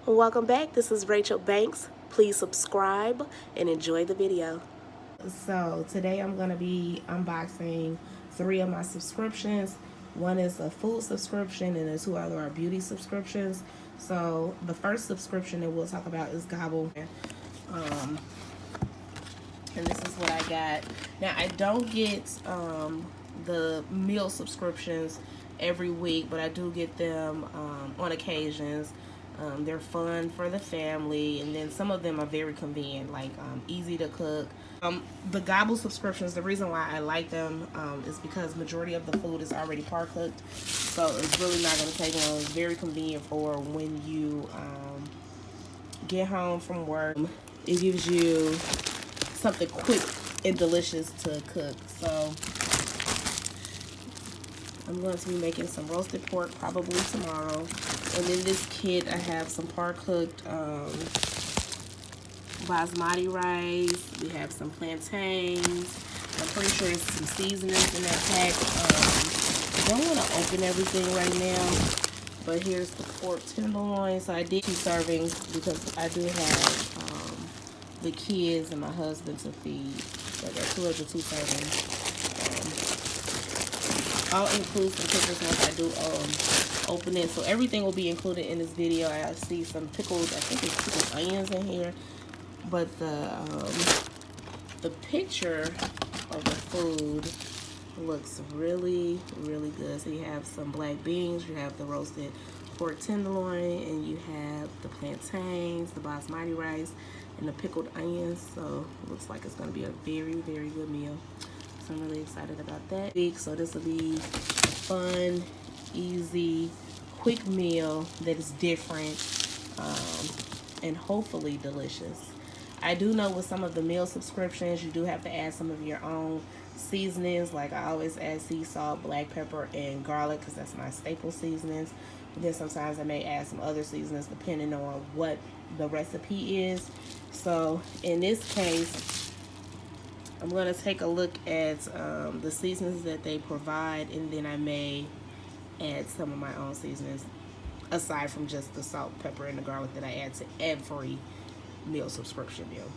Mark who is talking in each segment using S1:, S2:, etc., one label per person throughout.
S1: Welcome back. This is Rachel Banks. Please subscribe and enjoy the video. So today I'm going to be unboxing 3 of my subscriptions. One is a food subscription and the 2 other are beauty subscriptions. So the first subscription that we'll talk about is Gobble. And this is what I got. Now I don't get the meal subscriptions every week, but I do get them on occasions. They're fun for the family, and then some of them are very convenient, like easy to cook. The Gobble subscriptions, the reason why I like them is because majority of the food is already par-cooked, so it's really not going to take long. It's very convenient for when you get home from work. It gives you something quick and delicious to cook. So I'm going to be making some roasted pork probably tomorrow. And in this kit I have some par-cooked basmati rice. We have some plantains. I'm pretty sure there's some seasonings in that pack. I don't want to open everything right now, but here's the pork tenderloin. So I did 2 servings because I do have the kids and my husband to feed. So I got 2 of the 2 servings. I'll include some pictures once I do open it. So everything will be included in this video. I see some pickled, I think it's pickled onions in here. But the picture of the food looks really, really good. So you have some black beans, you have the roasted pork tenderloin, and you have the plantains, the basmati rice, and the pickled onions. So it looks like it's going to be a very, very good meal. So I'm really excited about that. So this will be a fun, easy, quick meal that is different and hopefully delicious. I do know with some of the meal subscriptions, you do have to add some of your own seasonings. Like I always add sea salt, black pepper, and garlic because that's my staple seasonings. But then sometimes I may add some other seasonings depending on what the recipe is. So in this case, I'm going to take a look at the seasonings that they provide, and then I may add some of my own seasonings aside from just the salt, pepper, and the garlic that I add to every meal subscription meal.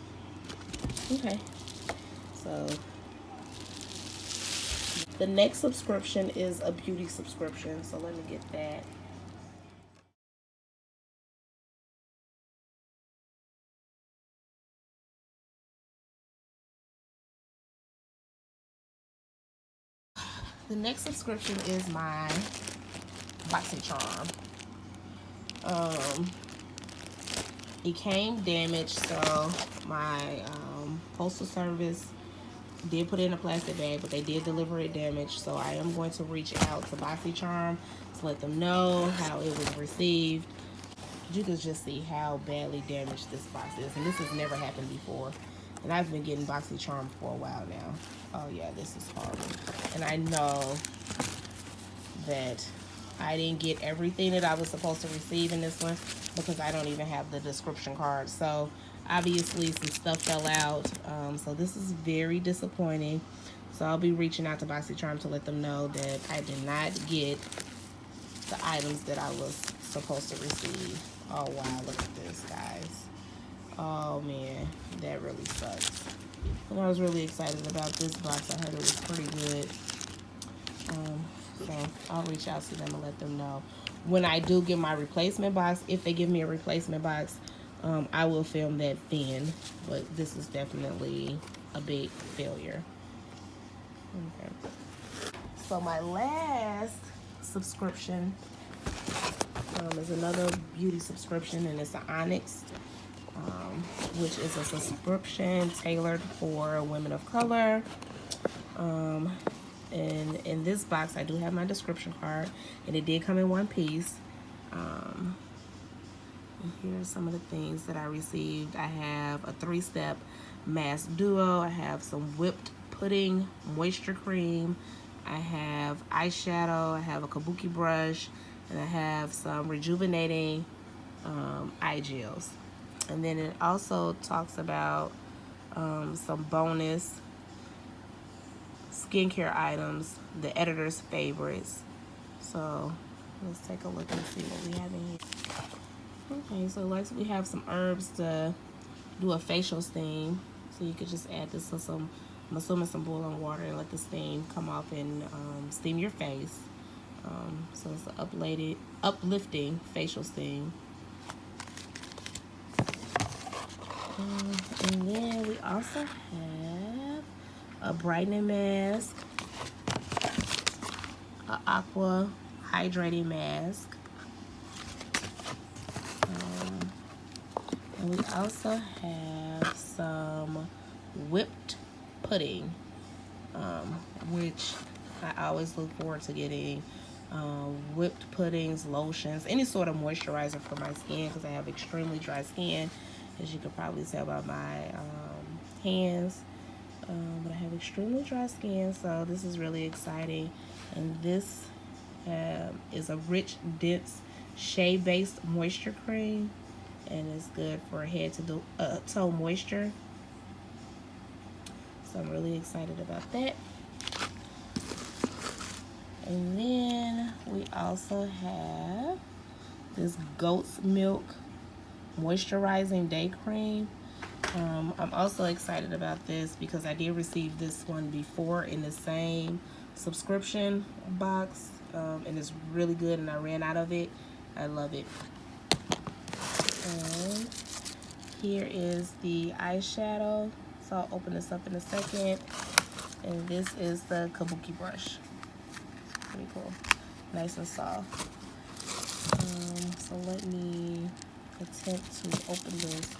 S1: Okay, so the next subscription is a beauty subscription, so let me get that. The next subscription is my BoxyCharm. It came damaged, so my postal service did put it in a plastic bag, but they did deliver it damaged. So I am going to reach out to BoxyCharm to let them know how it was received. You can just see how badly damaged this box is, and this has never happened before. And I've been getting BoxyCharm for a while now. Oh yeah, this is horrible. And I know that I didn't get everything that I was supposed to receive in this one because I don't even have the description card. So obviously some stuff fell out. So this is very disappointing. So I'll be reaching out to BoxyCharm to let them know that I did not get the items that I was supposed to receive. Oh wow, look at this, guys. Oh man, that really sucks. And I was really excited about this box. I heard it was pretty good. So I'll reach out to them and let them know. When I do get my replacement box, if they give me a replacement box, I will film that then. But this is definitely a big failure. Okay. So my last subscription is another beauty subscription, and it's an Onyx, which is a subscription tailored for women of color. And in this box, I do have my description card, and it did come in 1 piece. And here are some of the things that I received. I have a 3-step mask duo. I have some whipped pudding moisture cream. I have eyeshadow. I have a kabuki brush, and I have some rejuvenating eye gels. And then it also talks about some bonus skincare items, the editor's favorites. So let's take a look and see what we have in here. Okay, so like we have some herbs to do a facial steam. So you could just add this to some, I'm assuming some boiling water, and let the steam come off and steam your face. So it's an uplifting facial steam. And then we also have a brightening mask, an aqua hydrating mask. And we also have some whipped pudding, which I always look forward to getting. Whipped puddings, lotions, any sort of moisturizer for my skin, because I have extremely dry skin, as you can probably tell by my hands. But I have extremely dry skin, so this is really exciting. And this is a rich, dense, shea-based moisture cream, and it's good for head to toe moisture. So I'm really excited about that. And then we also have this goat's milk moisturizing day cream. I'm also excited about this because I did receive this one before in the same subscription box, and it's really good, and I ran out of it. I love it. And here is the eyeshadow. So I'll open this up in a second. And this is the kabuki brush. Pretty cool. Nice and soft. So let me attempt to open this.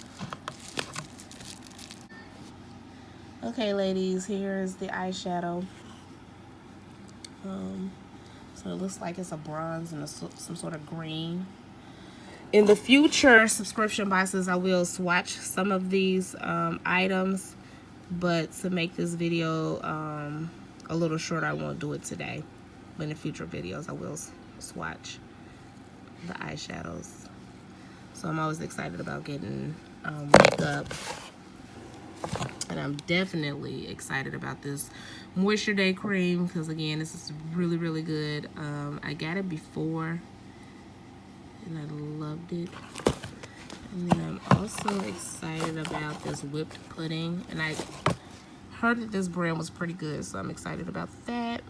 S1: Okay, ladies, here's the eyeshadow. So it looks like it's a bronze and some sort of green. In the future subscription boxes, I will swatch some of these items, but to make this video a little short, I won't do it today. But in the future videos, I will swatch the eyeshadows. So I'm always excited about getting makeup. And I'm definitely excited about this Moisture Day cream because, again, this is really, really good. I got it before, and I loved it. And then I'm also excited about this whipped pudding. And I heard that this brand was pretty good, so I'm excited about that.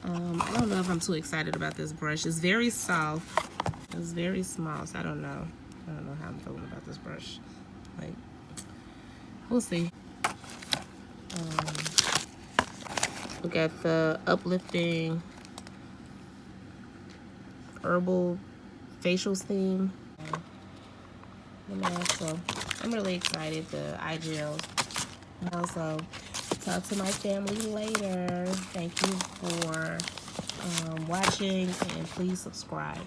S1: I don't know if I'm too excited about this brush. It's very soft. It's very small, so I don't know. I don't know how I'm feeling about this brush. Like, we'll see. We got the uplifting herbal facial steam. So I'm really excited. The eye gels. Also, talk to my family later. Thank you for watching, and please subscribe.